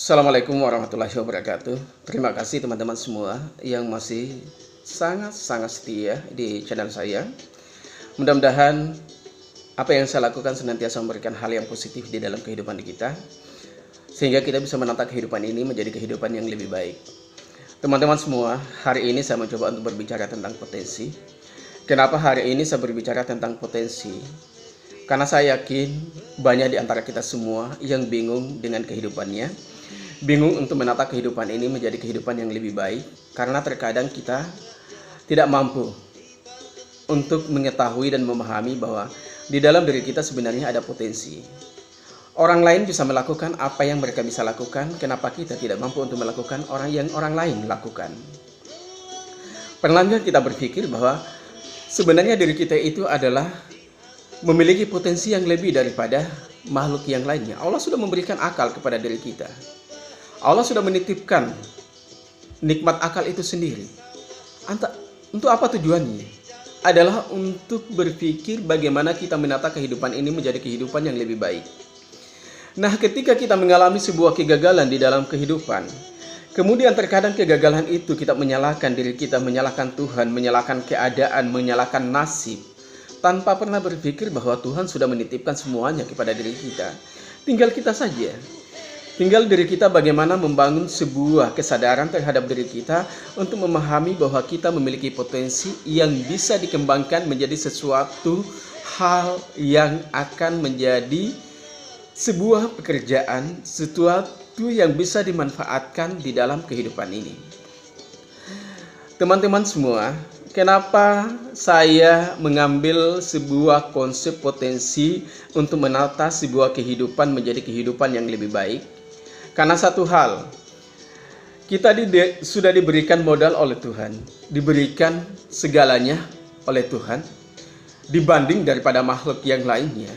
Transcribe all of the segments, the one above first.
Assalamualaikum warahmatullahi wabarakatuh. Terima kasih teman-teman semua yang masih sangat-sangat setia di channel saya. Mudah-mudahan apa yang saya lakukan senantiasa memberikan hal yang positif di dalam kehidupan kita, sehingga kita bisa menata kehidupan ini menjadi kehidupan yang lebih baik. Teman-teman semua, hari ini saya mencoba untuk berbicara tentang potensi. Kenapa hari ini saya berbicara tentang potensi? Karena saya yakin banyak di antara kita semua yang bingung dengan kehidupannya, bingung untuk menata kehidupan ini menjadi kehidupan yang lebih baik, karena terkadang kita tidak mampu untuk mengetahui dan memahami bahwa di dalam diri kita sebenarnya ada potensi. Orang lain bisa melakukan apa yang mereka bisa lakukan, kenapa kita tidak mampu untuk melakukan orang lain lakukan? Pernah kita berpikir bahwa sebenarnya diri kita itu adalah memiliki potensi yang lebih daripada makhluk yang lainnya. Allah sudah memberikan akal kepada diri kita. Allah sudah menitipkan nikmat akal itu sendiri. Untuk apa tujuannya? Adalah untuk berpikir bagaimana kita menata kehidupan ini menjadi kehidupan yang lebih baik. Nah, ketika kita mengalami sebuah kegagalan di dalam kehidupan, kemudian terkadang kegagalan itu kita menyalahkan diri kita, menyalahkan Tuhan, menyalahkan keadaan, menyalahkan nasib, tanpa pernah berpikir bahwa Tuhan sudah menitipkan semuanya kepada diri kita. Tinggal kita saja. Tinggal diri kita bagaimana membangun sebuah kesadaran terhadap diri kita untuk memahami bahwa kita memiliki potensi yang bisa dikembangkan menjadi sesuatu hal yang akan menjadi sebuah pekerjaan, sesuatu yang bisa dimanfaatkan di dalam kehidupan ini. Teman-teman semua, kenapa saya mengambil sebuah konsep potensi untuk menata sebuah kehidupan menjadi kehidupan yang lebih baik? Karena satu hal, kita sudah diberikan modal oleh Tuhan, diberikan segalanya oleh Tuhan, dibanding daripada makhluk yang lainnya.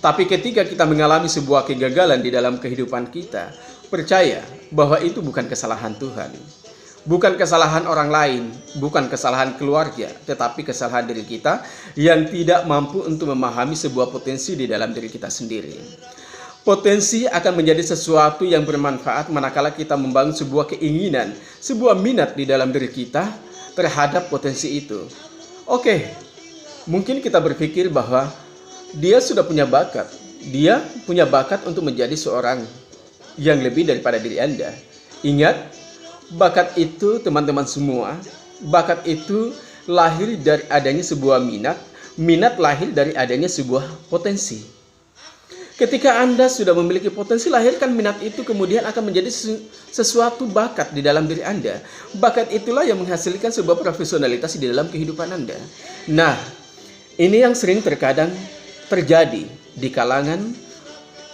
Tapi ketika kita mengalami sebuah kegagalan di dalam kehidupan kita, percaya bahwa itu bukan kesalahan Tuhan. Bukan kesalahan orang lain, bukan kesalahan keluarga, tetapi kesalahan diri kita yang tidak mampu untuk memahami sebuah potensi di dalam diri kita sendiri. Potensi akan menjadi sesuatu yang bermanfaat manakala kita membangun sebuah keinginan, sebuah minat di dalam diri kita terhadap potensi itu. Oke, mungkin kita berpikir bahwa dia sudah punya bakat. Dia punya bakat untuk menjadi seorang yang lebih daripada diri Anda. Ingat, bakat itu teman-teman semua, bakat itu lahir dari adanya sebuah minat, minat lahir dari adanya sebuah potensi. Ketika Anda sudah memiliki potensi, lahirkan minat itu, kemudian akan menjadi sesuatu bakat di dalam diri Anda. Bakat itulah yang menghasilkan sebuah profesionalitas di dalam kehidupan Anda. Nah, ini yang sering terkadang terjadi di kalangan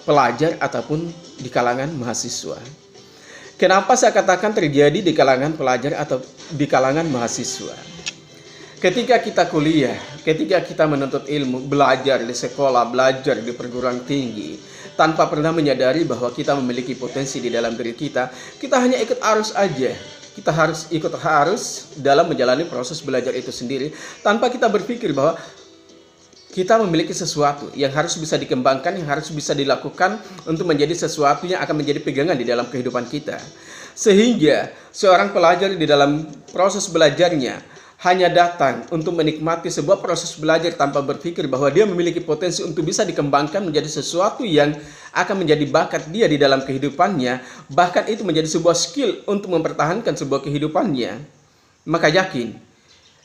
pelajar ataupun di kalangan mahasiswa. Kenapa saya katakan terjadi di kalangan pelajar atau di kalangan mahasiswa? Ketika kita kuliah, ketika kita menuntut ilmu, belajar di sekolah, belajar di perguruan tinggi, tanpa pernah menyadari bahwa kita memiliki potensi di dalam diri kita, kita hanya ikut arus aja. Kita harus ikut arus dalam menjalani proses belajar itu sendiri, tanpa kita berpikir bahwa kita memiliki sesuatu yang harus bisa dikembangkan, yang harus bisa dilakukan untuk menjadi sesuatu yang akan menjadi pegangan di dalam kehidupan kita. Sehingga seorang pelajar di dalam proses belajarnya hanya datang untuk menikmati sebuah proses belajar tanpa berpikir bahwa dia memiliki potensi untuk bisa dikembangkan menjadi sesuatu yang akan menjadi bakat dia di dalam kehidupannya, bahkan itu menjadi sebuah skill untuk mempertahankan sebuah kehidupannya. Maka yakin,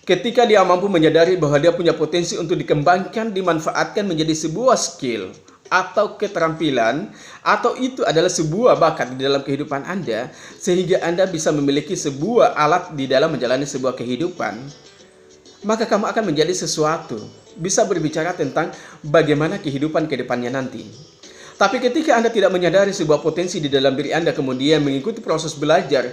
ketika dia mampu menyadari bahwa dia punya potensi untuk dikembangkan, dimanfaatkan menjadi sebuah skill atau keterampilan, atau itu adalah sebuah bakat di dalam kehidupan Anda, sehingga Anda bisa memiliki sebuah alat di dalam menjalani sebuah kehidupan, maka kamu akan menjadi sesuatu, bisa berbicara tentang bagaimana kehidupan ke depannya nanti. Tapi ketika Anda tidak menyadari sebuah potensi di dalam diri Anda, kemudian mengikuti proses belajar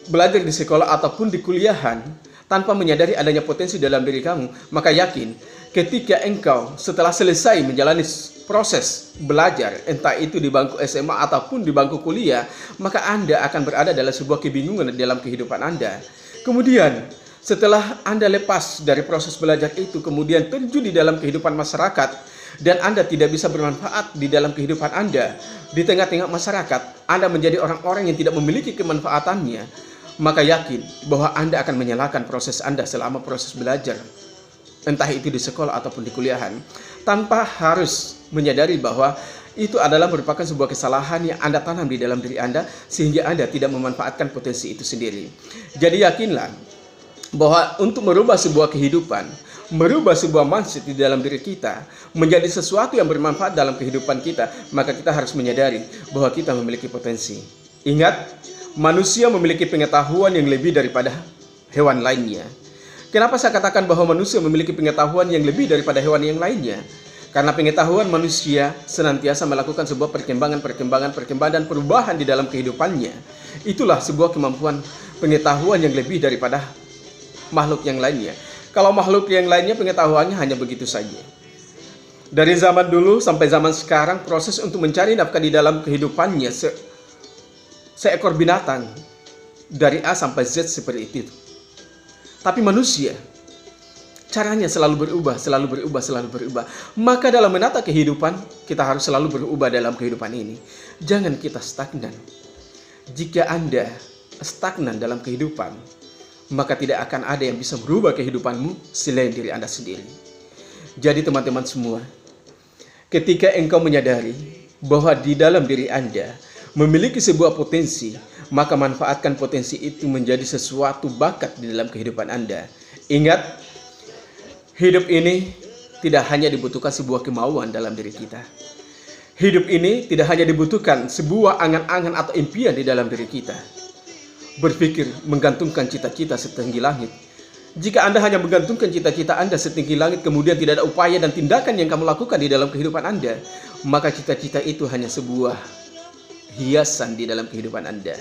di sekolah ataupun di kuliahan, tanpa menyadari adanya potensi dalam diri kamu, maka yakin ketika engkau setelah selesai menjalani proses belajar, entah itu di bangku SMA ataupun di bangku kuliah, maka Anda akan berada dalam sebuah kebingungan dalam kehidupan Anda. Kemudian setelah Anda lepas dari proses belajar itu, kemudian terjun di dalam kehidupan masyarakat, dan Anda tidak bisa bermanfaat di dalam kehidupan Anda, di tengah-tengah masyarakat, Anda menjadi orang-orang yang tidak memiliki kemanfaatannya, maka yakin bahwa Anda akan menyalahkan proses Anda selama proses belajar, entah itu di sekolah ataupun di kuliahan, tanpa harus menyadari bahwa itu adalah merupakan sebuah kesalahan yang Anda tanam di dalam diri Anda, sehingga Anda tidak memanfaatkan potensi itu sendiri. Jadi yakinlah bahwa untuk merubah sebuah kehidupan, merubah sebuah mindset di dalam diri kita menjadi sesuatu yang bermanfaat dalam kehidupan kita, maka kita harus menyadari bahwa kita memiliki potensi. Ingat, manusia memiliki pengetahuan yang lebih daripada hewan lainnya. Kenapa saya katakan bahwa manusia memiliki pengetahuan yang lebih daripada hewan yang lainnya? Karena pengetahuan manusia senantiasa melakukan sebuah perkembangan dan perubahan di dalam kehidupannya. Itulah sebuah kemampuan pengetahuan yang lebih daripada makhluk yang lainnya. Kalau makhluk yang lainnya pengetahuannya hanya begitu saja. Dari zaman dulu sampai zaman sekarang, proses untuk mencari nafkah di dalam kehidupannya seekor binatang dari A sampai Z seperti itu. Tapi manusia caranya selalu berubah. Maka dalam menata kehidupan, kita harus selalu berubah dalam kehidupan ini. Jangan kita stagnan. Jika Anda stagnan dalam kehidupan, maka tidak akan ada yang bisa merubah kehidupanmu selain diri Anda sendiri. Jadi teman-teman semua, ketika engkau menyadari bahwa di dalam diri Anda memiliki sebuah potensi, maka manfaatkan potensi itu menjadi sesuatu bakat di dalam kehidupan Anda. Ingat, hidup ini tidak hanya dibutuhkan sebuah kemauan dalam diri kita. Hidup ini tidak hanya dibutuhkan sebuah angan-angan atau impian di dalam diri kita. Berpikir menggantungkan cita-cita setinggi langit. Jika Anda hanya menggantungkan cita-cita Anda setinggi langit, kemudian tidak ada upaya dan tindakan yang kamu lakukan di dalam kehidupan Anda, maka cita-cita itu hanya sebuah hiasan di dalam kehidupan Anda.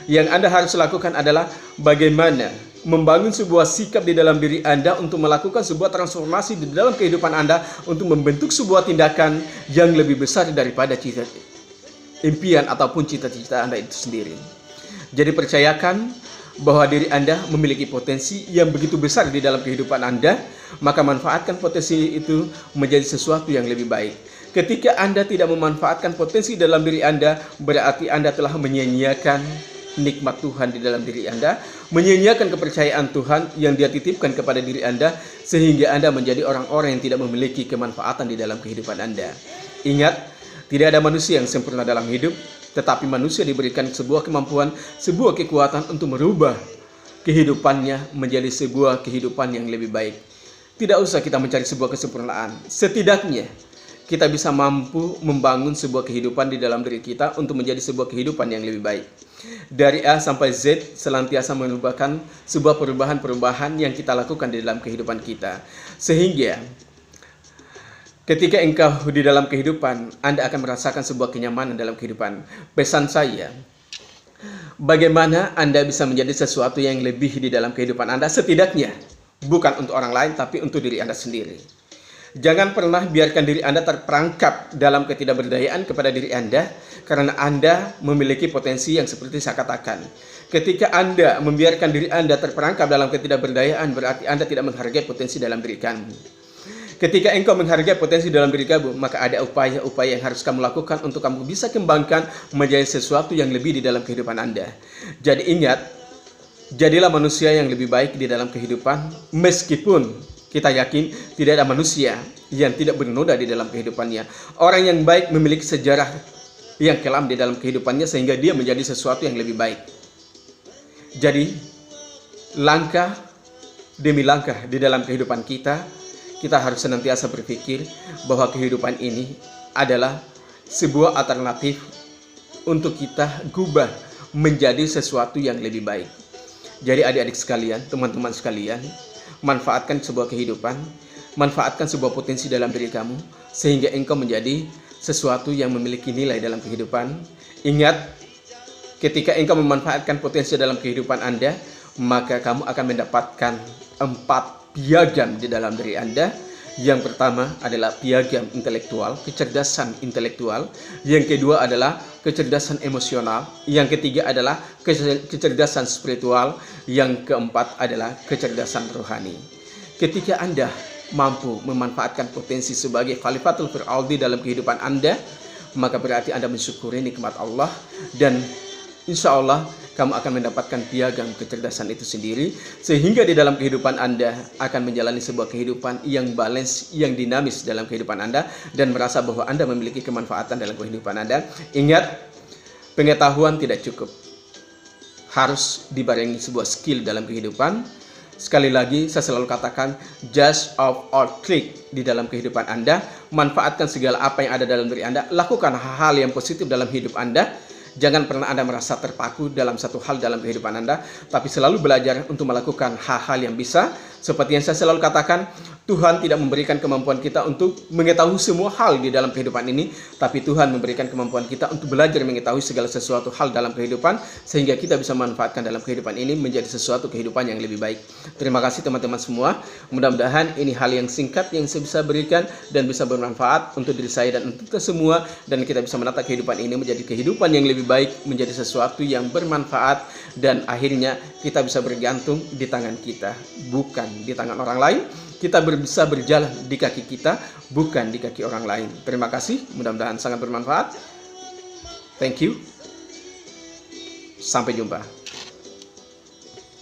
Yang Anda harus lakukan adalah bagaimana membangun sebuah sikap di dalam diri Anda untuk melakukan sebuah transformasi di dalam kehidupan Anda, untuk membentuk sebuah tindakan yang lebih besar daripada impian ataupun cita-cita Anda itu sendiri. Jadi percayakan bahwa diri Anda memiliki potensi yang begitu besar di dalam kehidupan Anda, maka manfaatkan potensi itu menjadi sesuatu yang lebih baik. Ketika Anda tidak memanfaatkan potensi dalam diri Anda, berarti Anda telah menyia-nyiakan nikmat Tuhan di dalam diri Anda, menyia-nyiakan kepercayaan Tuhan yang Dia titipkan kepada diri Anda, sehingga Anda menjadi orang-orang yang tidak memiliki kemanfaatan di dalam kehidupan Anda. Ingat, tidak ada manusia yang sempurna dalam hidup, tetapi manusia diberikan sebuah kemampuan, sebuah kekuatan untuk merubah kehidupannya menjadi sebuah kehidupan yang lebih baik. Tidak usah kita mencari sebuah kesempurnaan. Setidaknya kita bisa mampu membangun sebuah kehidupan di dalam diri kita untuk menjadi sebuah kehidupan yang lebih baik. Dari A sampai Z senantiasa merupakan sebuah perubahan-perubahan yang kita lakukan di dalam kehidupan kita. Sehingga ketika engkau di dalam kehidupan, Anda akan merasakan sebuah kenyamanan dalam kehidupan. Pesan saya, bagaimana Anda bisa menjadi sesuatu yang lebih di dalam kehidupan Anda, setidaknya bukan untuk orang lain, tapi untuk diri Anda sendiri. Jangan pernah biarkan diri Anda terperangkap dalam ketidakberdayaan kepada diri Anda, karena Anda memiliki potensi yang seperti saya katakan. Ketika Anda membiarkan diri Anda terperangkap dalam ketidakberdayaan, berarti Anda tidak menghargai potensi dalam diri kamu. Ketika engkau menghargai potensi dalam diri kamu, maka ada upaya-upaya yang harus kamu lakukan untuk kamu bisa kembangkan menjadi sesuatu yang lebih di dalam kehidupan Anda. Jadi ingat, jadilah manusia yang lebih baik di dalam kehidupan, meskipun kita yakin tidak ada manusia yang tidak bernoda di dalam kehidupannya. Orang yang baik memiliki sejarah yang kelam di dalam kehidupannya, sehingga dia menjadi sesuatu yang lebih baik. Jadi, langkah demi langkah di dalam kehidupan kita harus senantiasa berpikir bahwa kehidupan ini adalah sebuah alternatif untuk kita gubah menjadi sesuatu yang lebih baik. Jadi adik-adik sekalian, teman-teman sekalian, manfaatkan sebuah kehidupan, manfaatkan sebuah potensi dalam diri kamu, sehingga engkau menjadi sesuatu yang memiliki nilai dalam kehidupan. Ingat, ketika engkau memanfaatkan potensi dalam kehidupan Anda, maka kamu akan mendapatkan 4 piagam di dalam diri Anda. Yang pertama adalah piagam intelektual, kecerdasan intelektual. Yang kedua adalah kecerdasan emosional. Yang ketiga adalah kecerdasan spiritual. Yang keempat adalah kecerdasan rohani. Ketika Anda mampu memanfaatkan potensi sebagai Khalifatul fil ardi dalam kehidupan Anda, maka berarti Anda mensyukuri nikmat Allah, dan insya Allah kamu akan mendapatkan piagam kecerdasan itu sendiri, sehingga di dalam kehidupan Anda akan menjalani sebuah kehidupan yang balance, yang dinamis dalam kehidupan Anda, dan merasa bahwa Anda memiliki kemanfaatan dalam kehidupan Anda. Ingat, pengetahuan tidak cukup, harus dibarengi sebuah skill dalam kehidupan. Sekali lagi saya selalu katakan, just of or click di dalam kehidupan Anda. Manfaatkan segala apa yang ada dalam diri Anda. Lakukan hal-hal yang positif dalam hidup Anda. Jangan pernah Anda merasa terpaku dalam satu hal dalam kehidupan Anda, tapi selalu belajar untuk melakukan hal-hal yang bisa. Seperti yang saya selalu katakan, Tuhan tidak memberikan kemampuan kita untuk mengetahui semua hal di dalam kehidupan ini, tapi Tuhan memberikan kemampuan kita untuk belajar mengetahui segala sesuatu hal dalam kehidupan, sehingga kita bisa memanfaatkan dalam kehidupan ini menjadi sesuatu kehidupan yang lebih baik. Terima kasih teman-teman semua. Mudah-mudahan ini hal yang singkat yang saya bisa berikan dan bisa bermanfaat untuk diri saya dan untuk kita semua, dan kita bisa menata kehidupan ini menjadi kehidupan yang lebih baik, menjadi sesuatu yang bermanfaat, dan akhirnya kita bisa bergantung di tangan kita, bukan di tangan orang lain. Kita bisa berjalan di kaki kita, bukan di kaki orang lain. Terima kasih, mudah-mudahan sangat bermanfaat. Thank you. Sampai jumpa.